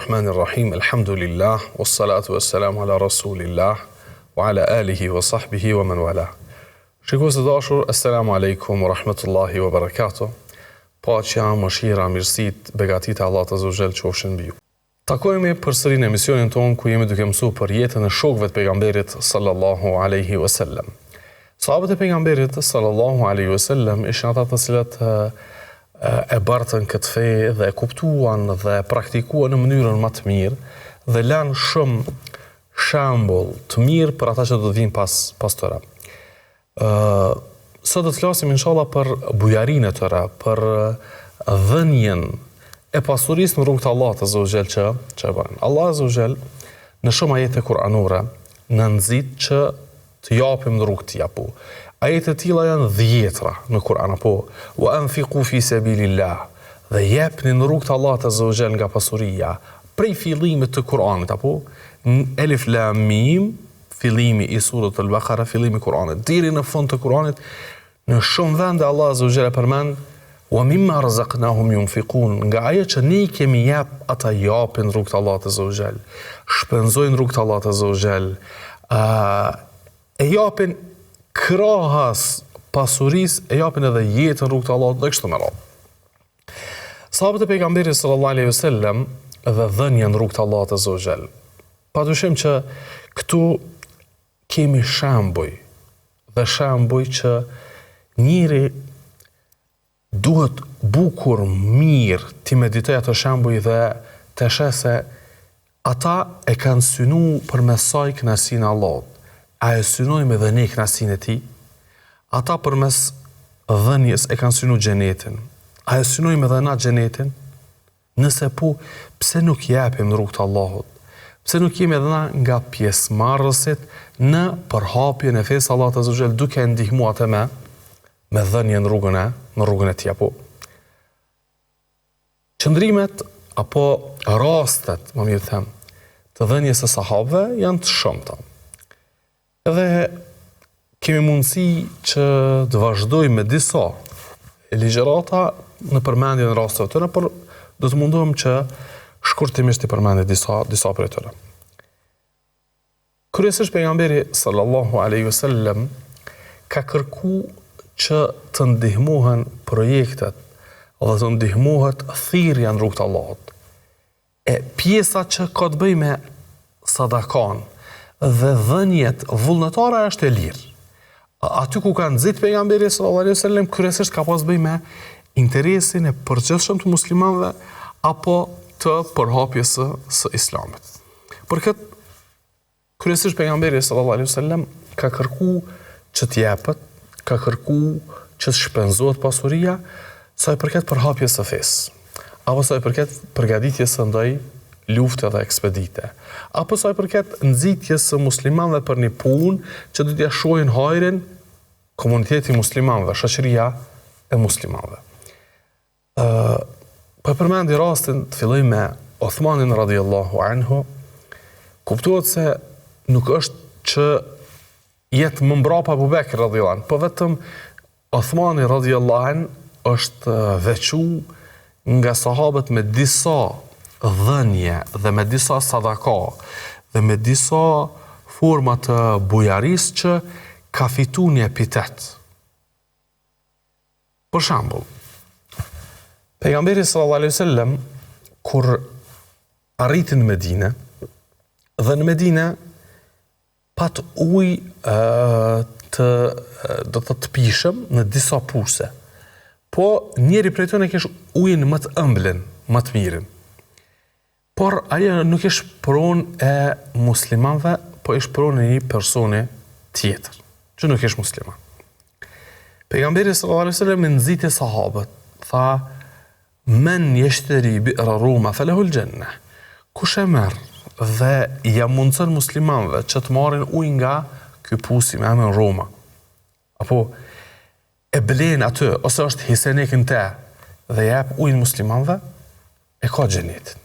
Bismillahirrahmanirrahim. Alhamdulillah, wassalatu wassalamu ala rasulillah, wa ala alihi wa sahbihi wa man wala. Shikues të dashur, assalamu alaikum wa rahmatullahi wa barakatuh. Paqja, mëshira, mirësitë, begatit e Allahut azza wa jall qofshin mbi ju. Takohemi përsëri në emisionin tonë ku jemi duke mësuar për jetën e shokëve të pejgamberit sallallahu alaihi wasallam. Sahabët e pejgamberit sallallahu alaihi wasallam ishin ata të cilët e bartën këtë fe dhe e kuptuan dhe praktikuan në mënyrën më të mirë dhe lanë shumë shembull të mirë për ata që do të vinë pas tyre. Sot do të flasim inshallah për bujarinë e tyre, për dhënien e pasurisë në rrugt të Allahut azza wa jall që e bën. Allah azza wa jall në shumë ajete kuranore na nxit që të japim në rrugt të apo. Ajete tilla janë dhjetra në Kur'an apo wa anfiqu fi sabilillah. Dhe jepni në rrugt të Allahut azza wa jall nga pasuria prej fillimit të Kur'anit apo Elif Lam Mim, fillimi i surës Al-Baqara, fillimi i Kur'anit deri në fund të Kur'anit, në shumë vende Allah azza wa jall përmend wa mimma razaqnahum yunfiqun, nga ajo që ne kemi jap ata japin në rrugt të Allahut azza wa jall, shpenzojnë në rrugt të Allahut azza wa jall, e japin krahas pasurisë, e japin edhe jetën rrugt të Allahut dhe kështu me radhë. Sahabët e pejgamberit sallallahu alaihi wasallam dhe dhënia në rrugt të Allahut azza wa jall. Padyshim që këtu kemi shembuj dhe shembuj që njëri duhet bukur mirë ti meditoj ato shembuj dhe të sheh se ata e kanë synu përmes saj kënaqësinë e Allahut. A e synojmë edhe ne kënaqësinë e tij? Ata përmes dhënies e kanë synu xhenetin. A e synojmë edhe na xhenetin? Nëse po, pse nuk japim në rrugt të Allahut? Pse nuk jemi edhe na nga pjesëmarrësit në përhapjen e fesë Allahut azza wa jall duke ndihmuar atë me dhënien në rrugën e tij apo? Qëndrimet apo rastet, më mirë them, të dhënies së sahabëve janë të shumta. Edhe kemi mundësi që të vazhdojmë me disa ligjërata në përmendjen e rasteve të tjera, por do të mundohem që shkurtimisht të përmendë disa prej tyre. Kryesisht pejgamberi sallallahu alaihi wasallam ka kërkuar që të ndihmohen projektet dhe të ndihmohet thirrja në rrugt të Allahut. E pjesa që ka të bëjë me sadakan dhe dhënjet vullnetare është e lirë. Aty ku ka nxit pejgamberi sallallahu alaihi wasallam kryesisht ka pas bëj me interesin e përgjithshëm të muslimanëve apo të përhapjes së islamit. Për këtë kryesisht pejgamberi sallallahu alaihi wasallam ka kërkuar që të jepet, ka kërkuar që të shpenzohet pasuria sa i përket përhapjes së fesë, apo sa i përket përgatitjes së ndaj lufte dhe ekspedite, apo sa i përket nxitjes së muslimanëve për një punë që do t'ia shohin hajrin komuniteti muslimanëve, shoqëria e muslimanëve. Po përmendi rastin të filloj me Uthmanin radhiyallahu anhu, kuptohet se nuk është që jetë më mbrapa Abu Bekr radhiyallahu anhu, po vetëm Uthmani radhiyallahu anhu është veçuar nga sahabët me disa dhënje dhe me disa sadaka dhe me disa forma të bujarisë që ka fitu një epitet. Për shembull, pejgamberi sallallahu alaihi wasallam kur arriti në Medinë dhe në Medinë pat ujë të pishëm në disa puse. Po njëri prej tyre kishte ujin më të ëmbël, më të mirën. Por ajo nuk ishte pronë e muslimanëve, po ishte pronë e një personi tjetër, që nuk ishte musliman. Pejgamberi sallallahu alaihi wasallam nxiti sahabët, tha: "Men yashtari bi'r Ruma falahu al-janna." Kush e merr dhe ja mundson muslimanëve që të marrin ujë nga ky pusi me emrin Roma, apo e blen aty ose është hisenekën te dhe jep ujin muslimanëve, e ka xhenetin.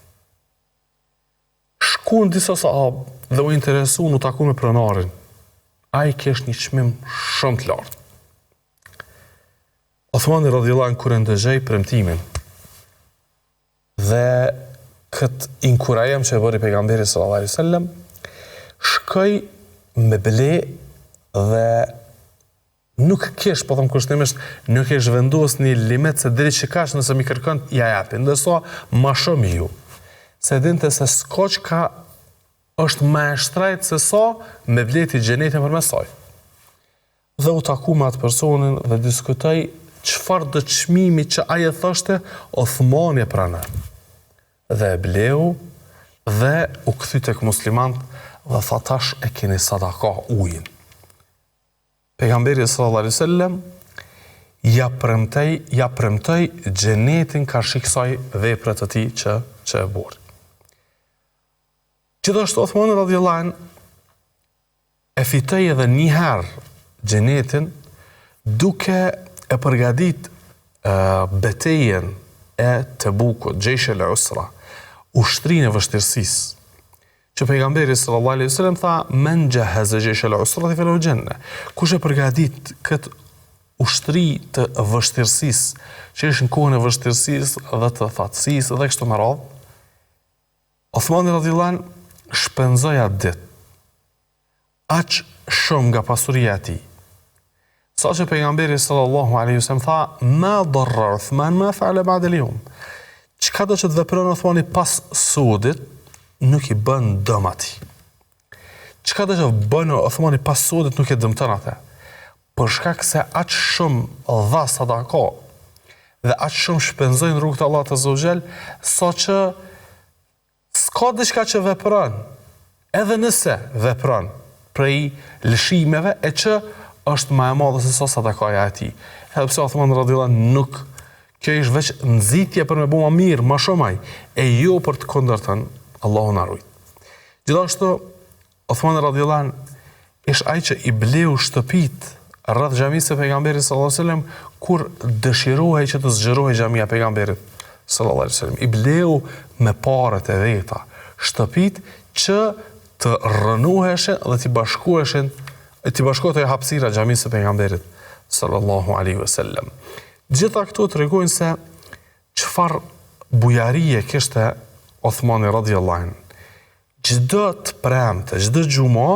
Shkuan disa sahabë dhe u interesuan, u takuan me pronarin. Ai kishte një çmim shumë të lartë. Uthmani radhiyallahu anhu kur ndëgjoi premtimin dhe këtë inkurajem që e bëri pejgamberi sallallahu alaihi wasallam, shkoj me ble dhe nuk kesh, po thëmë kushtimisht, nuk kesh vendos një limit se deri që kash nëse mi kërkon ja japin, ndërsa ma shumë ju. Se dinte se s'ka çka është ma e shtrejt se sa me bleti gjenetin për mesaj. Dhe u taku me atë personin dhe diskutoj çfarë do çmimi që aje thoshte Othmani e pranon. Dhe e bleu dhe u kthy tek muslimant dhe tha tash e keni sadaka ujin. Pejgamberi sallallahu alaihi wasallam ja premtoi xhenetin karshi kësaj vepre të tij që e buri. Gjithashtu Othmani radhiyallahu anh e fitoi edhe një herë xhenetin duke e përgatit betejën e Tebukut, Jaysh al-Usra, ushtrinë e vështirësisë. Që pejgamberi sallallahu alaihi wasallam tha men jahaza Jaysh al-Usra falahu janna. Kush e përgatit këtë ushtri të vështirësisë, që është në kohën e vështirësisë dhe të thatësisë dhe kështu me radhë, Othmani radhiyallahu anh shpenzoi atë ditë aq shumë nga pasuria e tij. Sa që pejgamberi sallallahu alaihi wasallam tha ma darra Uthman ma fa'ala ba'da al-yawm. Çka do të vepron Othmani pas sudit nuk i bën dëm atij. Çka do të bën Othmani pas sudit nuk e dëmton atë. Për shkak se aq shumë dha sadaka dhe aq shumë shpenzoi në rrugt të Allahut azza wa jall, saqë s'ka diçka që vepron, edhe nëse vepron prej lëshimeve e që është më e madhe se sa sadakaja e tij. Edhe pse Othmani radhiyallahu anh nuk, kjo është veç nxitje për me bu më mirë, më shumaj, e jo për të kundërtën, Allahu na ruaj. Gjithashtu Othmani radhiyallahu anh është ai që i bleu shtëpit rreth xhamisë së pejgamberit sallallahu alaihi wasallam kur dëshirohej që të zgjerohej xhamia e pejgamberit sallallahu alaihi wasallam. I bleu me parët e veta shtëpit që të rënuheshin dhe t'i bashkohet e hapësira xhamisë së pejgamberit sallallahu alaihi wasallam. Gjitha këto tregojnë se çfarë bujarie kishte Othmani radhiyallahu anh. Çdo të premte, çdo xhumo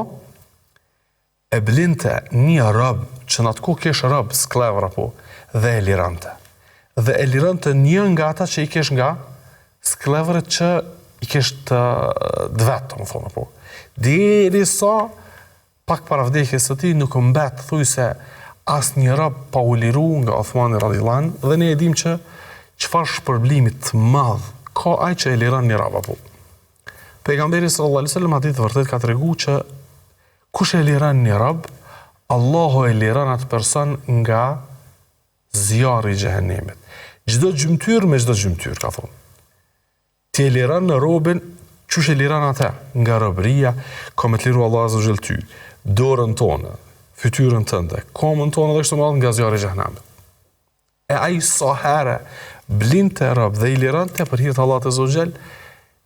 e blinte një rob që në atë kohë kish rob sklavër apo dhe e lirante. Dhe e lirante një nga ata që i kish nga sklavërët që i kish të vetë, më thonë apo. Derisa pak para vdekjes së tij nuk mbet thujse asnjë rob pa u liru nga Othmani radhiyallahu anh dhe ne e dim që çfarë shpërblimi të madh ka ai që e liron një rob apo. Pejgamberi sallallahu alaihi wasallam hadith vërtet ka treguar që kush e liron një rob, Allahu e liron atë person nga zjarri i xhehenemit. Çdo gjymtyr me çdo gjymtyr, ka thonë. Ti e liron në robin, çush e liron atë nga robëria, ka me të liru Allahu azza wa jall ty, dorën tonë, fytyrën tënde, komën tonë dhe kështu me radhë nga zjarri i xhehenemit. E ai sa herë blinte rob dhe i lironte për hir të Allahut azza wa jall,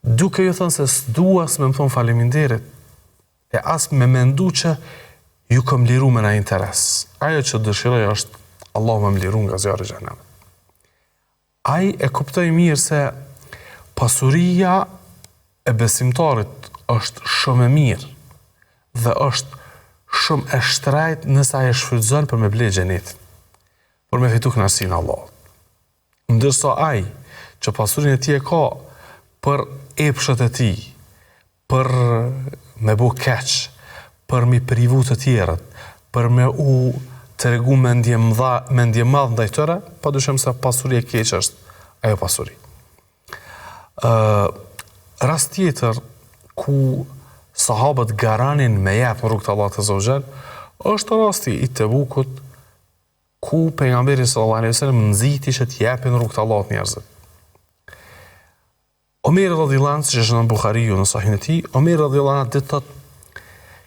duke ju thënë se s'dua me më thonë faleminderit, e as me mendu që ju kam liru me na interes. Ajo që dëshiroj është Allah me liru nga zjarri i xhehenemit. Ai e kuptoi mirë se pasuria e besimtarit është shumë e mirë dhe është shumë e shtrejt nëse ai e shfrytëzon për me ble xhenetin, për me fitu kënaqësinë e Allahut. Ndërsa ai që pasurinë e tij e ka për epshët e tij, për me bu keq, për mi privu të tjerët, për me u tregu mendje madh ndaj tyre, padyshim se pasuria e keq është ajo pasuri. Rast tjetër ku sahabët garanin me jep në rrugt të Allahut azza wa jall është rasti i Tebukut ku pejgamberi sallallahu alaihi wasallam nxiti që të japin në rrugt të Allahut njerëzit. Omer radhiyallahu anhu, që është në Buhariu në Sahihin e tij, Omer radhiyallahu anhu ditë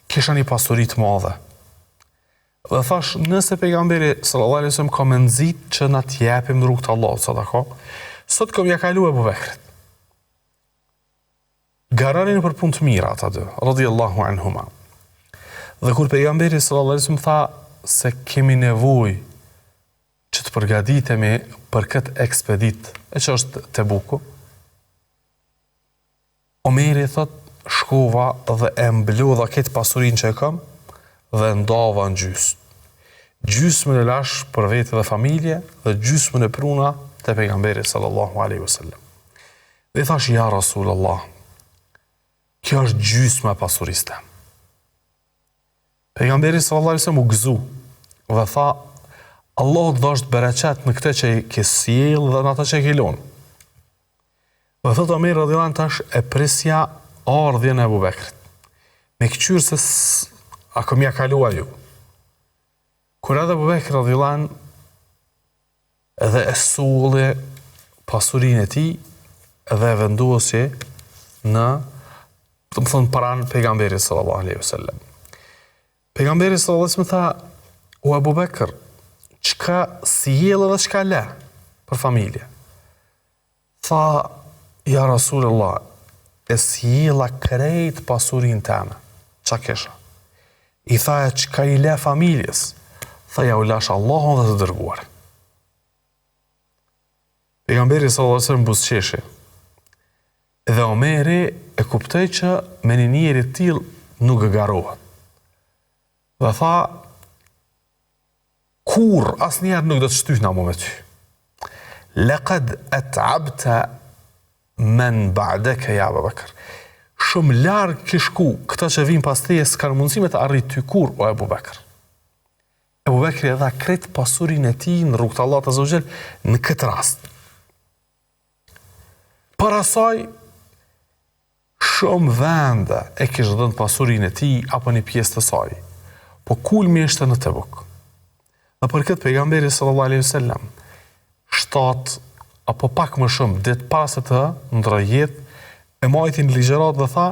kisha një pasuri të madhe. Dhe thash, nëse pejgamberi sallallahu alaihi wasallam ka më nxit që na të japim në rrugt të Allahut sadaka, sot kam ja kaluar Abu Bekrit. Garanin për punë të mira ata dy, radhiyallahu anhuma. Dhe kur pejgamberi sallallahu alaihi wasallam tha se kemi nevojë që të përgatitemi për këtë ekspedit, e që është Tebuku, Omeri thot, shkova dhe e mblodha këtë pasurin që e kam dhe ndava në gjysë. Gjysmën e lash për vete dhe familje dhe gjysmën e pruna të pejgamberi sallallahu alaihi wasallam. Dhe thash, ja Rasulullah, kjo është gjysma e pasurisë tem. Pejgamberi sallallahu alaihi wasallam u gëzu dhe tha, Allah të dhasht bereqet në këtë që i ke sjell dhe në atë që i ke lënë. Dhe thot Omer radhiyallahu anhu, tash e presja ardhjen e Abu Bekrit. Me këqyrë se a kom ja kalua ju. Kur edhe Abu Bekri radhiyallahu anhu edhe e sulli pasurinë e tij dhe e vendosi në, të më thonë, pranë pejgamberit sallallahu alaihi wasallam. Pejgamberi sallallahu alaihi wasallam tha, o Abu Bekr, çka sjell dhe çka le për familje. Tha, ja Rasulullah, e sjella krejt pasurinë teme. Qa kesha? I tha, e çka i le familjes? Tha, ja u lash Allahun dhe të dërguar. Pejgamberi sallallahu alaihi wasallam buzëqeshi. Dhe Omeri e kuptoi që me një njeri të tillë nuk e garohet. Dhe tha, kur asnjëherë nuk do të shtyhna mu me ty. Laqad at'abta men ba'daka ya Abu Bakr. Shumë larg ke shku, këta që vinë pas teje s'kan mundësi me të arrit ty kur, o Abu Bakr. Abu Bakri e dha krejt pasurinë e tij në rrugt të Allahut azza wa jall në këtë rast. Para saj, shumë vende e kishte dhënë pasurinë e tij apo një pjesë të saj. Po kulmi ishte në Tebuk. Dhe për këtë pejgamberi sallallahu alaihi wasallam 7 apo pak më shumë ditë pas se të ndrojjet e majti në ligjërat dhe tha,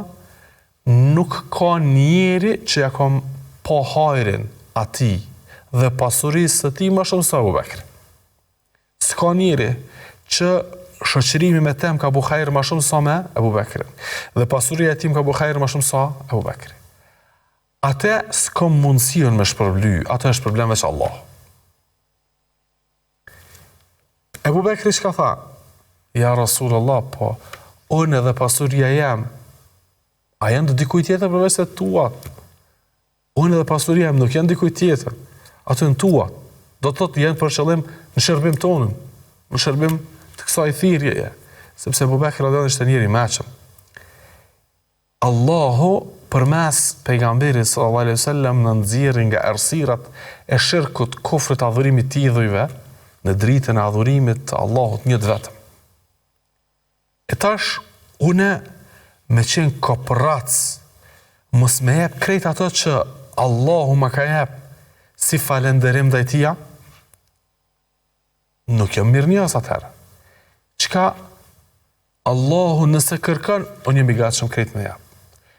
nuk ka njeri që ja kam pa hajrin atij dhe pasurisë së tij më shumë se Abu Bekri. S'ka njeri që shoqërimi me tem ka bu hajër më shumë sa me Abu Bekrin dhe pasuria e tij ka bu hajër më shumë sa Abu Bekri. Ate s'kom mundësion me shpërbly, ato është problem veç Allah. Abu Bekri çka tha? Ja Rasulullah, po, unë edhe pasuria jam, a janë të dikujt tjetër përveç se tuat? Unë edhe pasuria jam nuk janë dikujt tjetër, ato janë tuat. Do të thotë janë për qëllim në shërbim tonën, në shërbim të kësaj thirrjeje, sepse Abu Bekri radhiyallahu anhu ishte njëri i mëshëm. Allahu përmes pejgamberit sallallahu alaihi wasallam në nxjerrje nga errësirat e shirkut, kufrit, adhurimit të idhujve në dritën e adhurimit të Allahut një vetëm. E tash, une me qenë kopërac, mos me jep krejt ato që Allahu ma ka jep si falenderim dhe i tia, nuk jam mirë njës atëherë. Qka Allahu nëse kërkan, unë jemi gatshëm krejt me jep.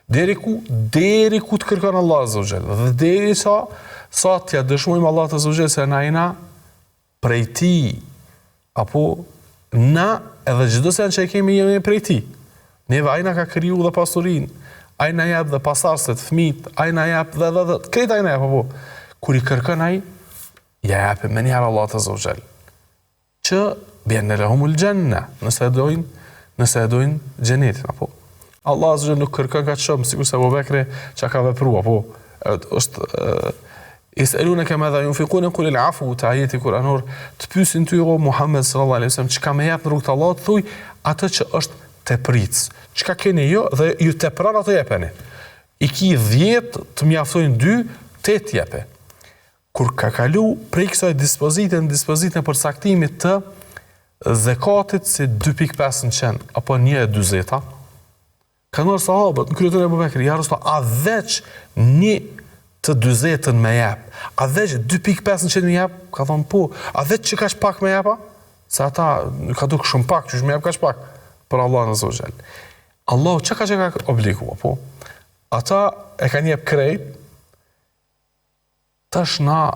Deri ku të kërkan Allah azza wa jall, dhe deri sa t'ja dëshmojmë Allah azza wa jall se na jena prej ti, apo na edhe çdo sen që e kemi jemi prej ti. Neve ajna ka kriju dhe pasurin, ajna jep dhe pasarset, fmit, ajna jep dhe krejt ajna jep, apo kur i kërkën aj, ja jep me njëherë Allah azza wa jall. Që bjen në lehumul gjenne, nëse e dojnë gjenetin, apo. Allah azza wa jall nuk kërkën ka shumë, sikur se Abu Bekri që ka vepru, apo. është Yes'alunaka madha yunfiqun qul al-'afwu te ajeti kuranor, të pyesin ty o Muhammed sallallahu alaihi wasallam çka më jap në rrugt të Allahut, thuj atë që është tepric. Çka keni ju dhe ju tepron ato jepeni. I ki 10 të mjaftojnë 2, 8 jepe. Kur ka kalu prej kësaj dispozitën për saktimit të zakatit si 2.5% apo 1.40, kanë marrë sahabët në kryetën e Abu Bekrit, ja Rasulullah, a veç një të 40 me jep, a veç 2.5% me jep, ka thonë po, a veç që kash pak me jepa, se ata ka duk shumë pak, që me jep kash pak, për Allah në zogjel. Allah që ka obligua, po, ata e ka njep krejt, tash na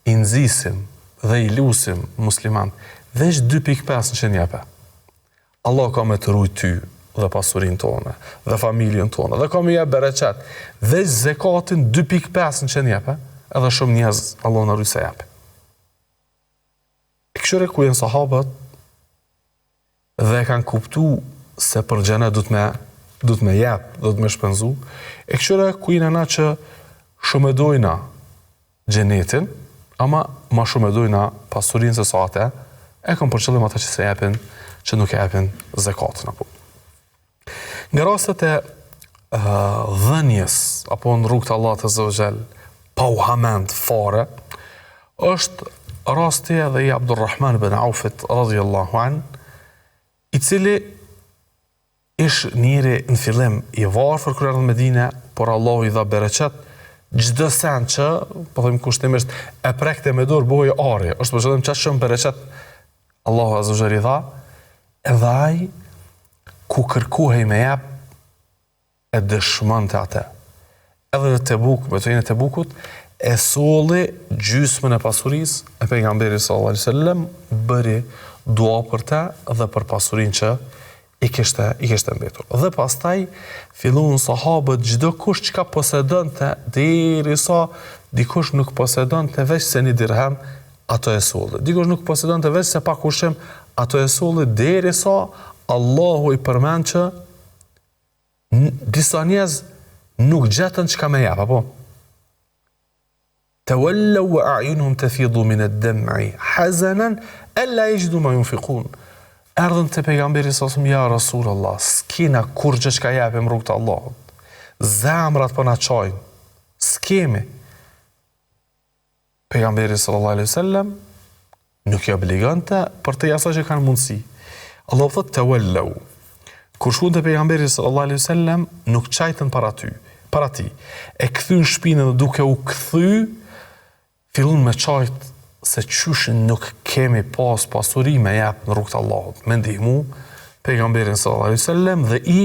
i nxisim dhe i lusim musliman, veç 2.5% jepe. Allah ka me të rujt ty, dhe pasurin tonë, dhe familjen tonë, dhe kam i jep bereqet, dhe zekatin 2.5% jepe, edhe shumë njerëz Allah në rujse jepe. E këshire ku jenë sahabët, dhe kanë kuptu se për gjenet du të me do të me jep, do të me shpenzu, e këshyre ku jina na që shumë e dojna gjenetin, ama ma shumë e dojna pasurin se sa ate, e kam për qëllim ata që se jepin, që nuk e jepin zekatën. Apo. Nga rastet e dhenjes, apo në rrugt Allah të zëvgjel, pa u hament fare, është rasti edhe i Abdurrahman bin Aufit, radhiyallahu an, i cili ish njëri në fillim i varfër kur erdhi në Medinë, por Allahu i dha bereqet, çdo sen që, po them kushtimisht, e prekte me dorë bëhej ari, është për qëllim çast shumë bereqet Allahu azza wa jalla i dha, edhe ai ku kërkohej me jap e dëshmonte atë. Edhe në Tebuk, betejën e Tebukut, e solli gjysmën e pasurisë e pejgamberit sallallahu alaihi wasallam, bëri dua për të dhe për pasurinë që i kishte mbetur. Dhe pastaj filluan sahabët çdo kush çka posedonte derisa dikush nuk posedonte veç se një dirhem, ato e solli. Dikush nuk posedonte veç se pak ushqim, ato e solli derisa Allahu i përmend që disa njerëz nuk gjetën çka me jap, apo tawallaw wa a'yunuhum tafidu min ad-dam'i hazanan alla yajidu ma yunfiqun. Erdhën të pejgamberi sasëm, ja Rasulullah, s'kina kur gjë çka japim rrugt të Allahut. Zemrat po na çojnë. S'kemi. Pejgamberi sallallahu alaihi wasallam nuk i obligonte për të jasa që kanë mundësi. Allah thot tawallaw. Kur shkuan te pejgamberi sallallahu alaihi wasallam, nuk çajtën para ti. E kthyn shpinën dhe duke u kthy, fillon me çajt se qyshin nuk kemi pasuri me jap në rrugt të Allahut, me ndihmu pejgamberin sallallahu alaihi wasallam dhe i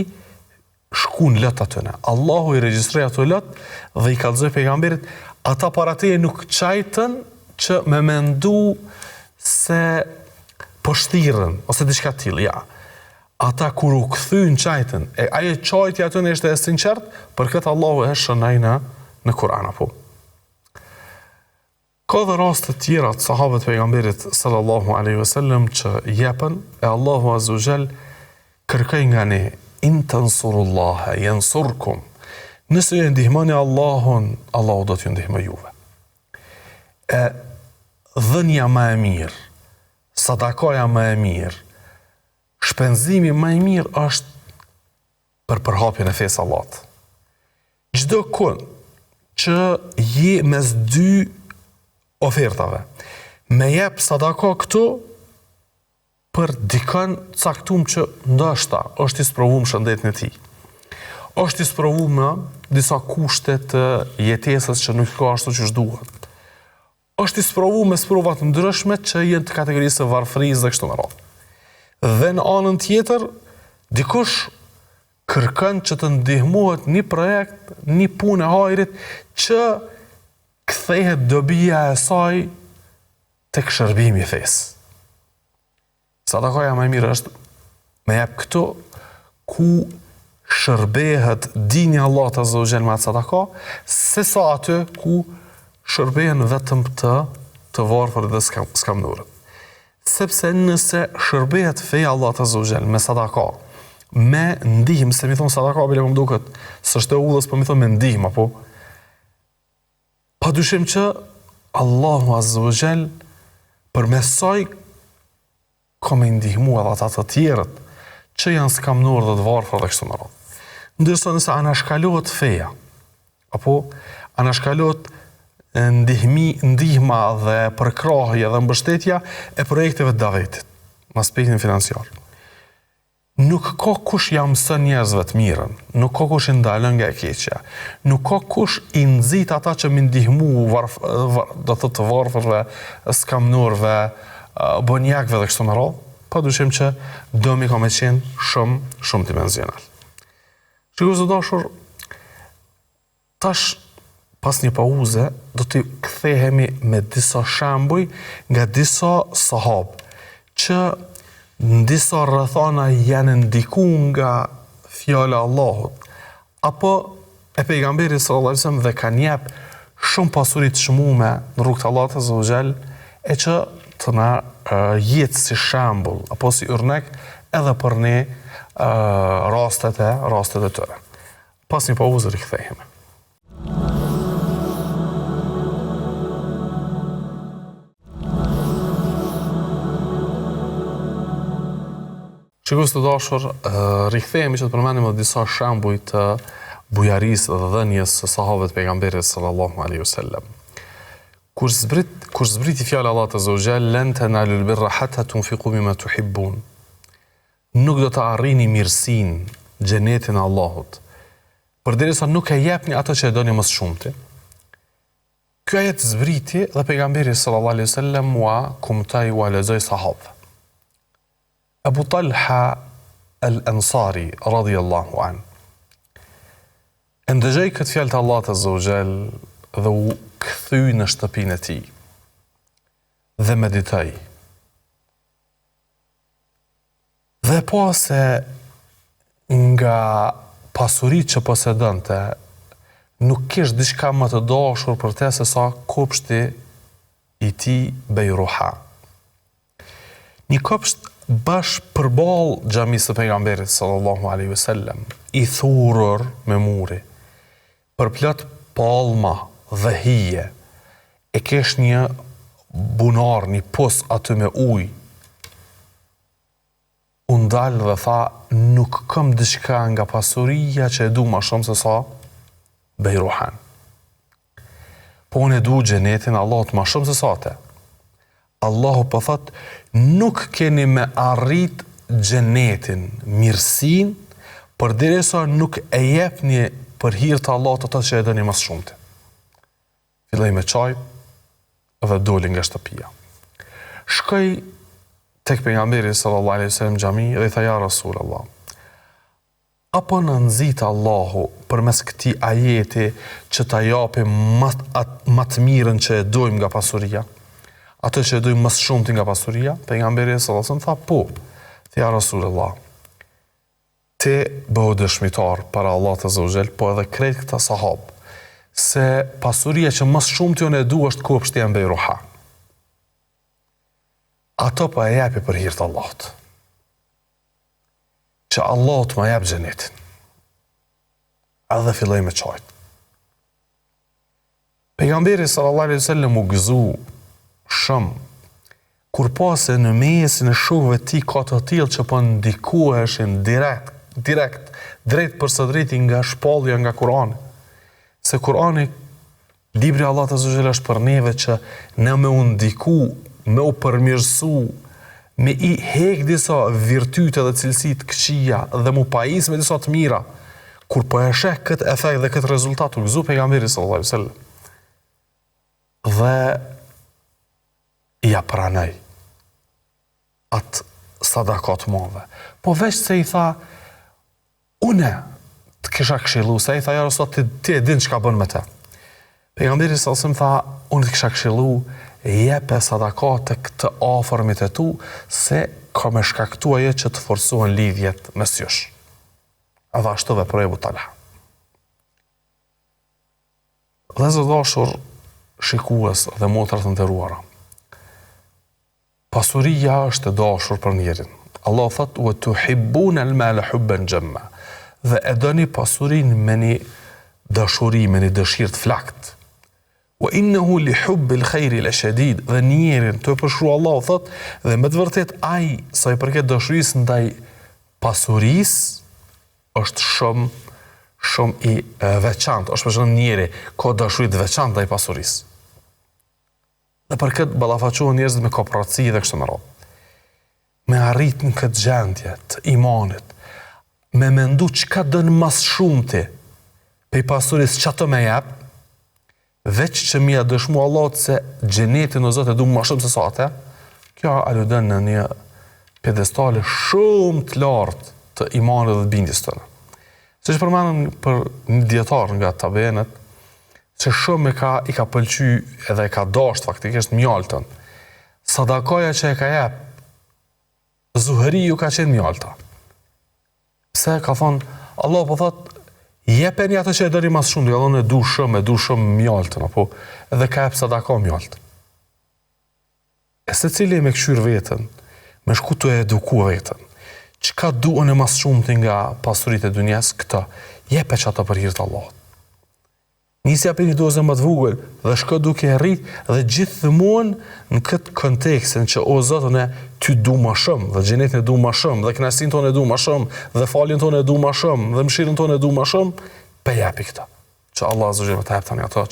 shkun lot atyne. Allahu i regjistroi ato lot dhe i kallzoi pejgamberit, ata para teje nuk çajtën që me mendu se po shtirën ose diçka të tillë, ja. Ata kur u kthyn çajtën, e ajo çajtja atyne ishte e sinqert, për këtë Allahu e shënoi në Kur'an, apo. Ka dhe raste tjera të sahabët pejgamberit sallallahu alaihi wasallam që jepen, e Allahu azza wa jall kërkoi nga ne, in tansurullaha yansurkum. Nëse ju ndihmoni Allahun, Allahu do t'ju ndihmojë juve. E dhënia më e mirë, sadakaja më e mirë, shpenzimi më i mirë është për përhapjen e fesë Allahut. Çdo kun që je mes dy ofertave, me jep sadaka këtu për dikën caktum që ndoshta është i sprovum shëndetin e tij. Është i sprovum në disa kushte të jetesës që nuk ka ashtu që duhet. Është i sprovum me sprova të ndryshme që jenë të kategorisë së varfërisë dhe kështu me radhë. Dhe në anën tjetër, dikush kërkon që të ndihmohet një projekt, një punë e hajrit që kthehet dobia e saj tek shërbimi i fesë. Sadakaja më e mirë është me jep këtu ku shërbehet dini Allah të azza wa jall me sadaka, se sa aty ku shërbehen vetëm të varfër dhe skamnurët. Sepse nëse shërbehet feja Allah të azza wa jall me sadaka, me ndihmë, se mi thonë sadaka, bile më duket, s'është e udhës, po mi thonë me ndihmë, apo pa dyshim që Allahu azza wa jall përmes saj ka me ndihmu edhe ata të tjerët që janë skamnur dhe të varfër dhe kështu me radhë. Ndërsa nëse anashkalohet feja, apo anashkalohet ndihma dhe përkrahje dhe mbështetja e projekteve të davetit në aspektin financiar. Nuk ka kush ja mëson njerëzve të mirën, nuk ka kush i ndalën nga e keqja, nuk ka kush i nxit ata që më ndihmu do të varfërve, skamnurve, bonjakëve dhe kështu me radhë, padyshim që domi ka me qenë shumë dimensional. Shikues të dashur, tash pas një pauze do të kthehemi me disa shembuj nga disa sahabë që në disa rrethana janë ndikuar nga fjala e Allahut apo e pejgamberit sallallahu alajhi wasallam dhe kanë jep shumë pasuri të shëmume në rrugt të Allahut azza wa jall, e që të na jetë si shembull apo si urnek edhe për ne rastet e tëre. Pas një pauzë rikthehemi. Shikues të dashur, rikthehemi që të përmendim edhe disa shembuj të bujarisë dhe dhënies së sahabëve të pejgamberit sallallahu alaihi wasallam. Kur zbriti fjala Allah Azza wa Jall, "Lan tanalul birra hatta tunfiqu mimma tuhibbun." Nuk do të arrini mirësinë, xhenetin e Allahut, përderisa nuk e jepni ato që e doni më së shumti. Ky ajet zbriti dhe pejgamberi sallallahu alaihi wasallam ua kumtoi ua lexoi sahabëve. Abu Talha al-Ansari radhiyallahu an ndëgjoi këtë fjalë të Allahut Azza wa Jall dhe u kthye në shtëpinë e tij dhe meditoi. Dhe po se nga pasuritë që posedonte nuk kishte diçka më të dashur për te se sa kopshti i tij Bejruha. Një kopsht bash përballë xhamisë së pejgamberit sallallahu alaihi wasallam, i thurur me muri, përplot palma dhe hije, e kesh një bunar, një pos aty me ujë. Unë dalë dhe tha, nuk kam diçka nga pasuria që e du ma shumë se sa Bejruhan. Po unë e du xhenetin Allahut ma shumë se sa te. Allahu po thot, nuk keni me arrit xhenetin, mirësin, përderisa nuk e jepni për hir të Allahut ato që e doni më së shumti. Filloi me çaj dhe doli nga shtëpia. Shkoi tek pejgamberi sallallahu alaihi wasallam xhami dhe i tha, ja Rasulullah, apo në nxit Allahu përmes këtij ajeti që ta japim më të mirën që e dojmë nga pasuria, ato që e dojmë më së shumti nga pasuria? Pejgamberi sallallahu alaihi wasallam tha, po. Ja Rasulullah, ti bëhu dëshmitar para Allahut Azza wa Jall, po edhe krejt këta sahabë, se pasuria që më së shumti unë e du është kopshti e Bejruha. Ato pa e jepi për hir të Allahut. Që Allahut ma jep xhenetin. Edhe filloi me çajt. Pejgamberi sallallahu alaihi wasallam u gëzu shumë kur pa se në mesin e shokëve ti ka të tillë që po ndikuheshin drejt për së drejti nga shpallja nga Kurani. Se Kurani, libri i Allahut Azza wa Jalla, është për neve që ne me u ndiku, me u përmirësu, me i hek disa virtyte dhe cilësit këqija dhe mu pajis me disa të mira, kur po e sheh këtë efekt dhe këtë rezultat, u gëzu pejgamberi sallallahu alaihi wasallam. Dhe ja pranoj atë sadakat mëve. Po veç se i tha, une të kisha këshillu, se i tha, ja Rasulullah, ti e din çka bën me te. Pejgamberi sallallahu alaihi wasallam tha, unë të kisha këshillu, jepe sadakat të këtë afërmit e tu, se ka me shkaktu ajo që të forsohen lidhjet mes jush. Edhe ashtu veproi Abu Talha. Dhe zë dashur shikues dhe motrat të nderuara, pasuria është e dashur për njerin. Allah thot, wa tuhibbuna al-mala hubban jamma. Dhe e doni pasurinë me një dashuri, me një dëshirë të flakt. Wa innahu li hubbil khairi la shadid. Dhe njerin të përshkruaj Allah thot, dhe me të vërtet ai sa i përket dashurisë ndaj pasurisë është shumë i veçantë, është për shembull njeri ka dashuri të veçantë ndaj pasurisë. Dhe për këtë ballafaqohen njerëzit me kopratësi dhe kështu me radhë. Me arrit në këtë gjendje të imanit, me mendu çka dën më shumti pe pasurisë çato më jap, veç që mia dëshmu Allahut se xhenetin o Zot e du më shumë se sa atë, kjo aludon në një pedestale shumë të lartë të imanit dhe të bindjes tonë. Siç përmendëm për një dietar nga tabenet, se shumë i ka pëlqy edhe e ka dasht faktikisht mjaltën. Sadakaja që e ka jep, Zuhriu ka qenë mjalta. Pse ka thonë, Allah po thot, jepeni ato që e doni më shumë, do unë e du shumë mjaltën, apo edhe ka jep sadaka mjalt. E secili me këshyr veten, me shku të eduku veten, çka duhen e mas shumti nga pasuritë e dunjas, këta, jepe që ato për hir të Allahut. Nisja për një dozë më të vogël dhe shko duke rrit dhe gjithmonë në këtë kontekstin që o Zot unë ty du më shumë dhe xhenetin e du më shumë dhe kënaqësinë tonë e du më shumë dhe faljen tonë e du më shumë dhe mëshirën tonë e du më shumë, pe japi këta. Që Allah azza wa jalla të jap tani ato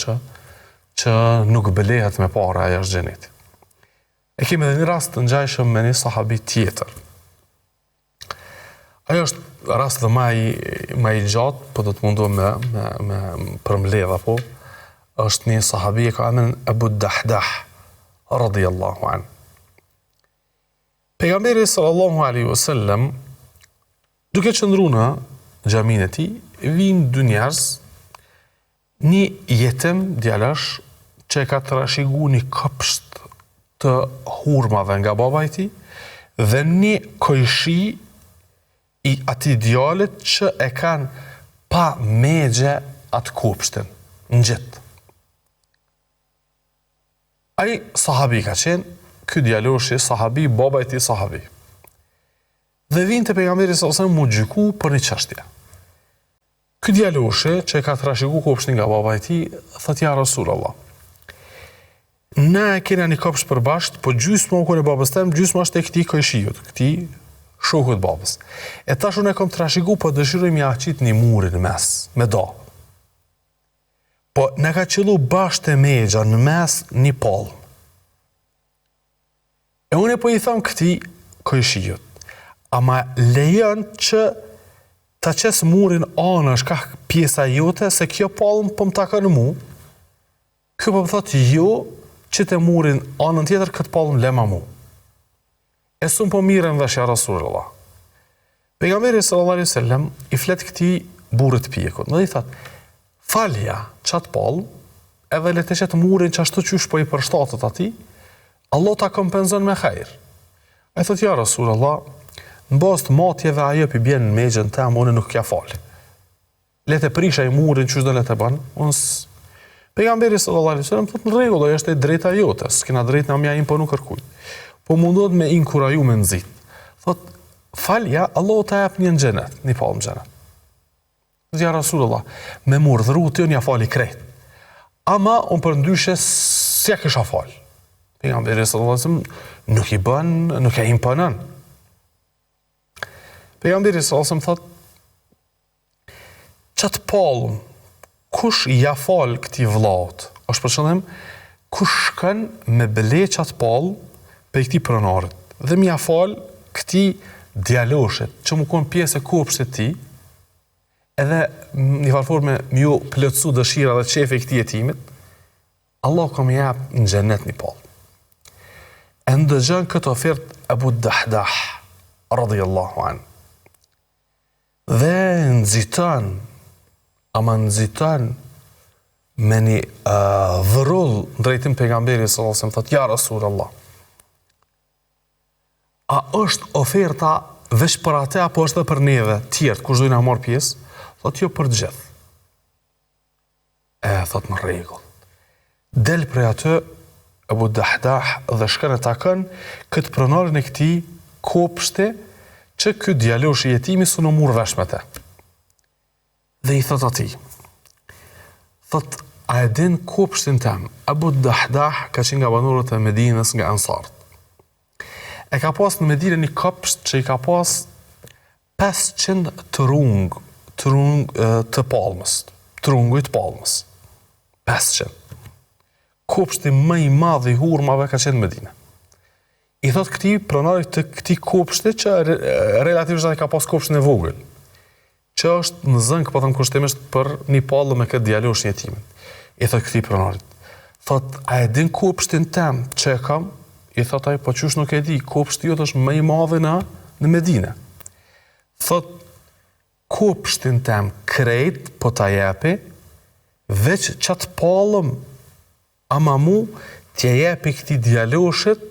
që nuk belehet me para ajo është xheneti. E kemi edhe një rast të ngjashëm me një sahabi tjetër. Ajo është rast dhe ma i gjatë, po do të mundu me përmledh apo, është një sahabi e ka emrin Abu Dahdah, radhiyallahu anhu. Pejgamberi sallallahu alaihi wasallam, duke qëndru në xhamin e tij, vinë dy njerëz, një jetim djalosh që e ka trashëguar një kopsht të hurmave nga baba i tij dhe një kojshi i ati djallit që e kanë pa megje atë kopshtin, në gjithë. Ai sahabi ka qenë, ky djaloshi sahabi, baba i tij sahabi. Dhe vinë të pejgamberi sallallahu alajhi wasallam mu gjyku për një çështje. Ky djaloshi që e ka trashëguar kopshtin nga baba i tij, thotë ja Rasulullah. Na e kena një kopsht përbashkët, po gjysma u kone babës tem, gjysma është e këtij kojshijut, këtij shokut babës. E tash unë e kom trashëguar, po dëshiroj m'ia qit një muri në mes, me do. Po na ka qellu bashkë e megja në mes një palm. E unë po i tham këtij kojshijut, ama lejon që ta qes murin anash ka pjesa jote, se kjo palm po më takon mu. Ky po më thotë jo, që të murin anën tjetër këtë palm lema mu. E sun po mirën dhe shja Rasulullah. Pejgamberi sallallahu alaihi wasallam i flet këtij burrit pjekut. Dhe i thot, falja qatë palm, edhe le të qetë murin që ashtu qysh po i përshtatët ati, Allah ta kompenzon me hajr. Ai thot, ja Rasulullah, në bazë të matjeve ajo pi bjen në megjen tem, unë nuk kja fal. Le të prisha i murin qysh do le të ban, Pejgamberi sallallahu alaihi wasallam thot në rregull, ajo është e drejta jote, s'kena drejt na mja po nuk kërkuj. Po mundohet me inkuraju me nxit. Thot, falja, Allah ta jap një në xhenet, një palm xhenet. Ja Rasulullah, me murdhru ti unë ja fali krejt. Ama unë për ndyshe s'ja kisha fal. Pejgamberi sallallahu alaihi wasallam nuk i bën, nuk e imponon. Pejgamberi sallallahu alaihi wasallam thot, çat palm kush ja fal këtij vllaut, është për shembull, kush shkon me beleçat palm pe këtij pronarit dhe më ja fal këtij djaloshit që më kon pjesë e kopshtit të tij, edhe një farforme më ju plotsu dëshira dhe çefi i këtij jetimit, Allah ka më jap në xhenet një palm. E ndëgjon këtë ofertë Abu Dahdah radhiyallahu anhu. Dhe nxiton ama nxiton me një vërull drejtim pejgamberi sallallahu alaihi wasallam, thot ja Rasulullah. A është oferta veç për atë apo është edhe për neve tjerë kush do na marr pjesë? Thot jo për të gjithë. Thot në rregull. Del prej atë Abu Dahdah dhe shkon e takon këtë pronarin e këtij kopshti që ky djalosh i jetimi s'u mur vesh me të. Dhe i thot atij, thot, a e din kopshtin tem? Abu Dahdah ka qenë nga banorët e Medinës, nga Ansart. E ka pas në Medinë një kopsht që i ka pas 500 trung të palmës, trunguj të palmës. 500. Kopshti më i madh i hurmave ka qenë në Medinë. I thot këtij pronarit të këtij kopshti që relativisht ai ka pas kopshtin e vogël, që është në zënk, po thëmë kushtimisht, për një pallë me këtë djalosh jetimin. I thot këtij pronarit, thot, a e din kopshtin tem që e kam? I thot ai, po qysh nuk e di, kopshti jot është më i madh në Medinë. Thot, kopshtin tem krejt, po ta jepi, veç qatë pallëm, ama mu, t'ja jepi këtij djaloshit,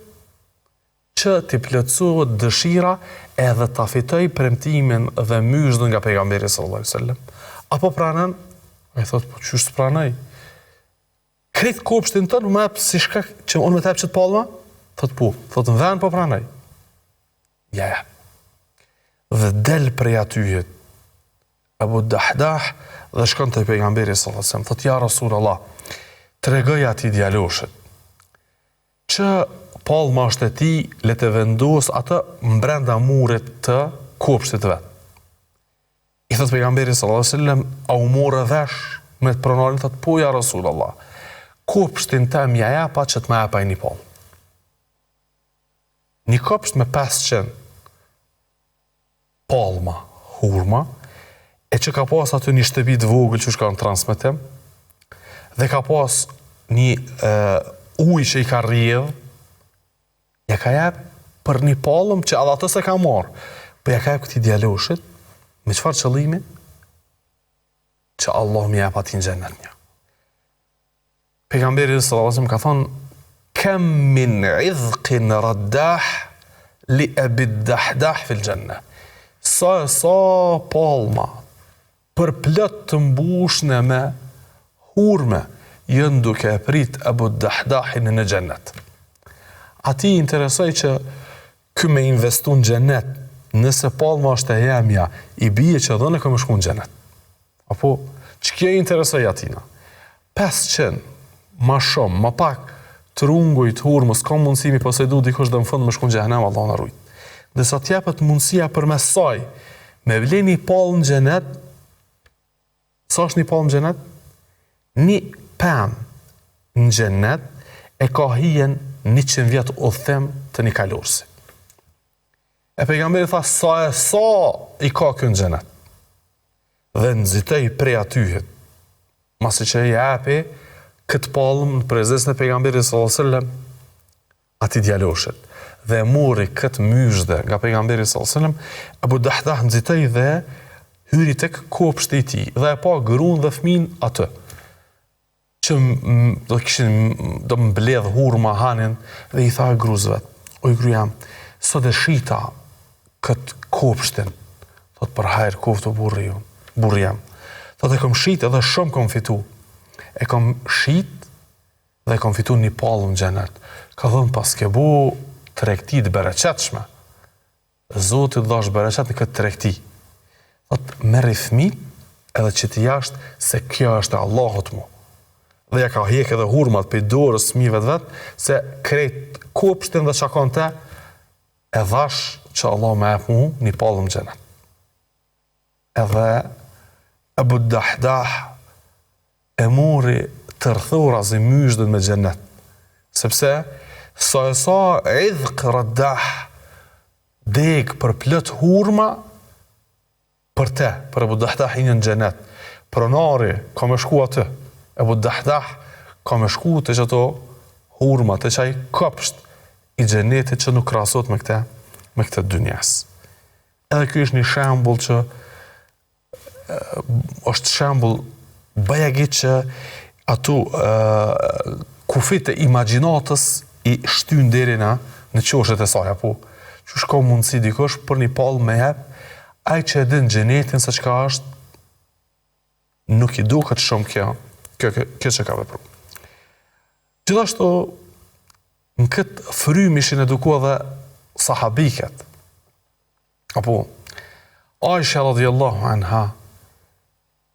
që t'i plotësohet dëshira edhe ta fitoj premtimin dhe myshdën nga pejgamberi sallallahu alaihi wasallam. Apo pranon? Ai thot, po çysh pranoj? Kret kopshtin ton më hap si shkak që unë më të hap çet pallma? Thot po, thot në vend po pranoj. Ja. dhe del prej atyjet Abu Dahdah dhe shkon te pejgamberi sallallahu alajhi wasallam, thot ja Rasulullah, tregoj atij djaloshit që palma është e tij, le të vendos atë brenda murit të kopshtit vet. I thot pejgamberi sallallahu alajhi wasallam, a u morë vesh me të pronarin, thot po ja Rasulullah, kopshtin tem ja japa që të më japa një palm. Një kopsht me 500 palma, hurma, e që ka pas aty një shtëpi të vogël që shka në transmitim, dhe ka pas një ujë që i ka rrjedh, ja ka jep për një palm që edhe atë se ka marrë, për ja ka jep këti djaloshit, me qëfar qëllimi? Që Allah mi jep ati në xhenet një. Pejgamberi sallallahu alajhi wasallam ka thonë, kam min idhqin raddah li Abi Dahdah fil janna. Sa palma për plot të mbushne me hurme jënë duke e prit Abu Dahdahin në xhenet. Ati interesoj që ky me investu në xhenet, nëse palma është e jemja, i bie që dhënë e këmë shku në xhenet. Apo, që kjo interesoj atina? 500, ma shumë, ma pak, të rungujt, hurmës, ka mundësimi posedu dikush dhe në fund më shku në xhenem, Allah në rujt. Dhe sa t'jepet mundësia për mes saj, me vleni palë në xhenet, sa është një palë në xhenet? Një pem në xhenet e ka hijen 100 vjetë udhëtim të një kalorësi. E pejgamberi tha, sa i ka kjo në xhenet? Dhe nëzitej prej atyhet, masi që i japi këtë palëm në prezencën e pejgamberit sallallahu alajhi wasallam, ati djaloshit, dhe mori këtë myshde nga pejgamberi sallallahu alajhi wasallam, Abu Dahdah nxitoi dhe hyri tek kopshti i tij dhe e pa gruan dhe fëmin atë. Që do mbledh hurma hanin dhe i tha gruzve, oj grujam, sot e shita këtë kopshtin, thot për hajër koftë burri jam. Thot e kom shit edhe shumë kom fitu. E kom shit dhe kom fitu një palë në xhenet. Ka dhënë pas ke bu tregti të bereqetshme. Zoti dhash bereqet në këtë tregti. Thot merri fëmijë edhe që të jashtë se kjo është e Allahut mu. Dhe ja ka hjek edhe hurmat për dorës fëmijëve të vet, se krejt kopshtin dhe çakon te e dhash që Allah më jep mu një palë në xhenet. Edhe Abu Dahdah e mori të rthora zi myshdën me xhenet. Sepse sa idhq raddah deg për plot hurma për te, për Abu Dahdah hinë në xhenet. Pronari ka me shku atë. Abu Dahdah ka me shku të që ato hurma, të qaj kopsht i xhenetit që nuk krasot me këtë dynjas. Edhe kjo është një shembull që është shembull bajagit që ato kufit e imagjinatës i shtyn deri në qoshet e saj, apo që shko mundësi dikush për një palë me jep, ai që e din xhenetin se çka është, nuk i duket shumë kjo që ka vepru. Gjithashtu, në këtë frym ishin edukua dhe sahabiket. Apo, Aisha radhiyallahu anha,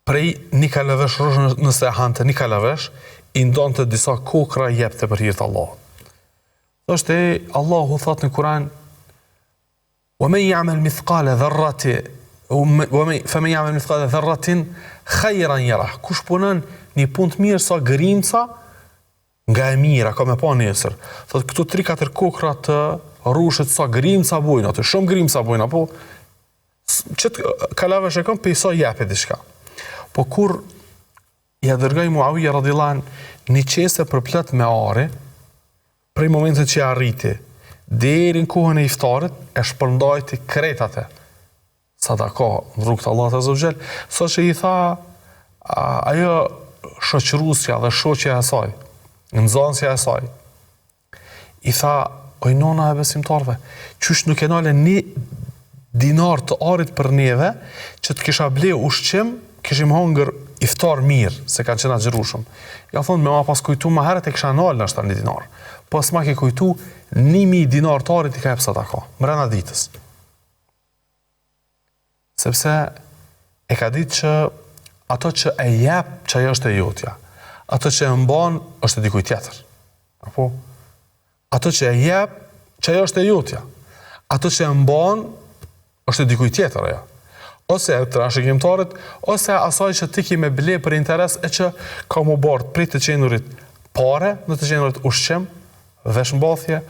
prej një kalavesh rosh nëse hante një kalavesh, i ndonte disa kokra jepte për hir të Allahut. Thoshte Allahu thot në Kur'an: "Wa man ya'mal mithqala dharratin faman ya'mal mithqala dharratin khayran yarah." Kush punon një punë të mirë sa grimca, nga e mira ka me pa nesër. Thot këto 3-4 kokra të rrushit sa grimca bojnë, atë shumë grimca bojnë, apo që kalavesh e kam pe sa jepe diçka. Po kur ja dërgoi Muawija radhiyallahu anhu një qese për plot me are, prej momentit që arriti deri në kohën e iftarit, e shpërndajti kretate sadaka në rrugt të Allahut azza wa jall, sa që i tha ajo shoqërusja dhe shoqja e saj, nxënësja e saj, i tha, oj nona e besimtarve, qysh nuk e nale një dinar të arit për neve, që të kisha ble ushqim, kishim hongër iftar mirë, se kanë qenë xhirushëm. Ja thonë, me ma pas kujtu ma herët e kisha nalë në 1 dinar. Pas ma ke kujtu, 1000 dinar të arit i ka jep sadaka, mrena ditës. Sepse e ka ditë që ato që e jep, që ajo është e jotja. Ato që e mban, është e dikuj tjetër. Apo? Ato që e jep, që ajo është e jotja. Ato që e mban, është e dikuj tjetër ajo. Ose e trashëgimtarit, ose asaj që ti ki me ble për interes e që ka mu bartë prit të qenurit pare, në të qenurit ushqim, veshmbathje,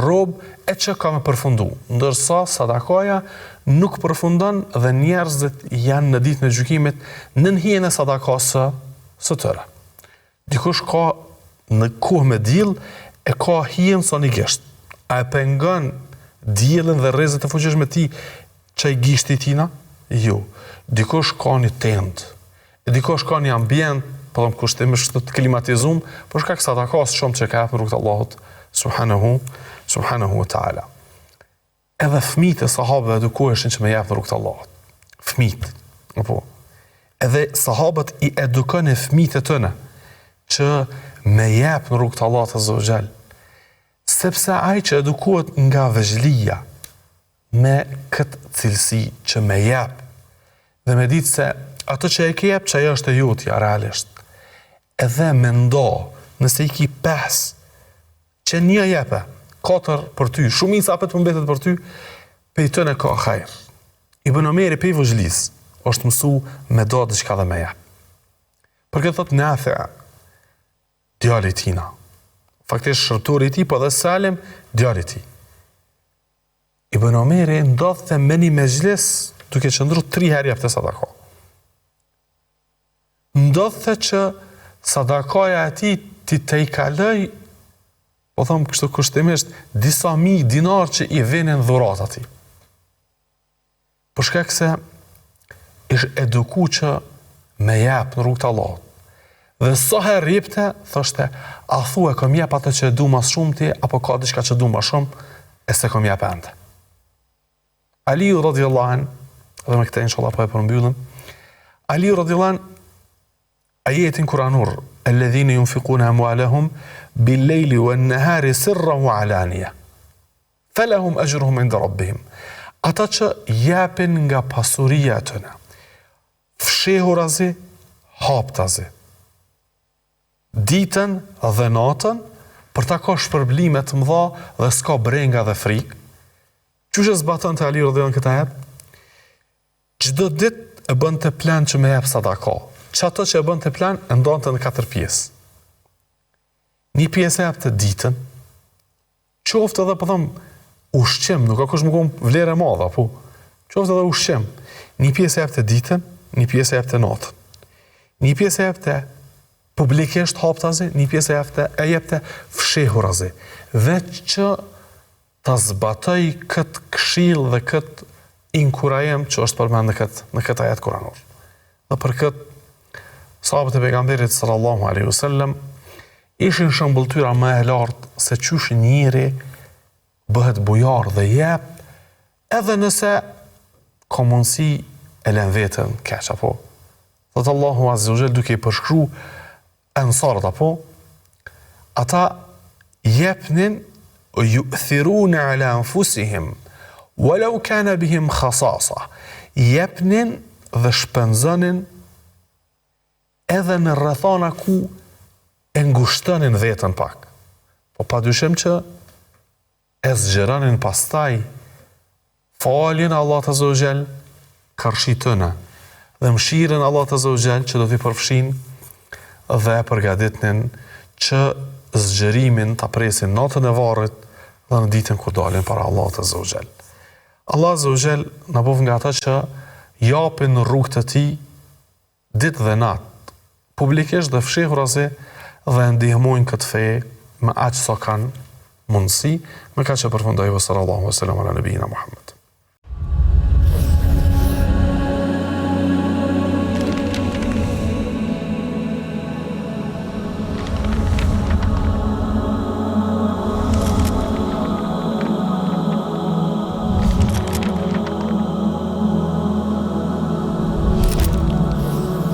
rob, e që ka me përfundu. Ndërsa sadakaja nuk përfundon dhe njerëzit janë në ditë në gjykimit në njën e sadakasë së tëre. Dikush ka në kohë me diell e ka hijen sa një gisht. A e pengon diellin dhe rrezet e fuqishme ti që i gishti tina? Jo. Dikush ka një tent. Dikush ka një ambient, po them kushtimisht të klimatizum, por shkak sadakas shumë që ka hap në rrugt të Allahut subhanahu wa taala. Edhe fëmijët e sahabëve edukoheshin që me jap në rrugt të Allahut. Fëmijët, apo. Edhe sahabët i edukojnë fëmijët e tyre që me jap në rrugt të Allahut azza wa jall. Sepse ai që edukohet nga vëzhlia me këtë cilësi që me jep dhe me ditë se ato që e ke jep që ajo është e jotja realisht edhe me ndo nëse i ki 5 që një jepe 4 për ty, shumica apet për mbetet për ty pe i tëne ka hajr. Ibn Omeri pe i vëzhlis është mësu me do dhe qka dhe me jep. Për këtë thot Nafi djali tina, faktisht shërturi ti po dhe Salim djali ti. Ibn Omeri ndodhte me një mezhlis duke qëndru 3 herë jep të sadaka. Ndodhte që sadakaja e ti të i kaloj, po thëmë kështu kushtimisht, disa mi dinar që i venin dhurat ati. Për shkak se ish eduku që me jep në rrugt të Allahut. Dhe sa herë jepte, thoshte, a thua kom jep atë që du mas shumë ti, apo ka diçka që du mas shumë, e se kom jep ende. Aliu radhiyallahu anh, dhe me këte inshallah po e përmbyllëm, Aliu radhiyallahu anh, ajetin kuranur, alladhina yunfiquna amwalahum bil-lejli wan-nahari sirran wa alaniya, falahum ajruhum inda rabbihim. Ata që japin nga pasuria e tyre, fshehurazi, haptazi, ditën dhe natën, për ta ka shpërblime të mëdha dhe s'ka brenga dhe frikë. Qysh e zbaton të Aliu radhiyallahu anh këtë ajet? Çdo ditë e bënte plan që me jap sadaka. Çato që e bënte plan e ndonte në 4 pjesë. Një pjesë e japte ditën, qoftë edhe po them ushqim, nuk ka kush më kon vlerë e madhe, apo qoftë edhe ushqim. Një pjesë e japte ditën, një pjesë e japte natën. Një pjesë e japte publikisht haptazi, një pjesë e jepte fshehurazi. Veç që ta zbatoj këtë këshill dhe këtë inkurajem që është përmend në këtë ajet kuranor. Dhe për këtë sahabët e pejgamberit sallallahu alaihi wasallam ishin shëmbulltyra më e lartë se qysh njëri bëhet bujar dhe jep edhe nëse ka mundësi e lën veten keq apo. Thot Allahu azza wa jall duke i përshkruar ansarët apo ata jepnin yu'thiruna ala anfusihim walau kana bihim khasasa. Jepnin dhe shpenzonin edhe në rrethana ku e ngushtonin veten pak. Po padyshim që e zgjeronin pastaj faljen Allah azza wa jall karshi tëna dhe mshirën Allah azza wa jall që do t'i përfshin dhe përgatitnin që zgjerimin ta presin natën e varrit dhe në ditën kur dalin para Allahut azza wa jall. Allah azza wa jall na bëf nga ata që japin në rrugët e tij ditë dhe natë, publikisht dhe fshehurazi dhe ndihmojnë këtë fe me aq sa kanë mundësi, me kaq që përfundoi sallallahu alaihi wasallam ala nabiyina Muhammad.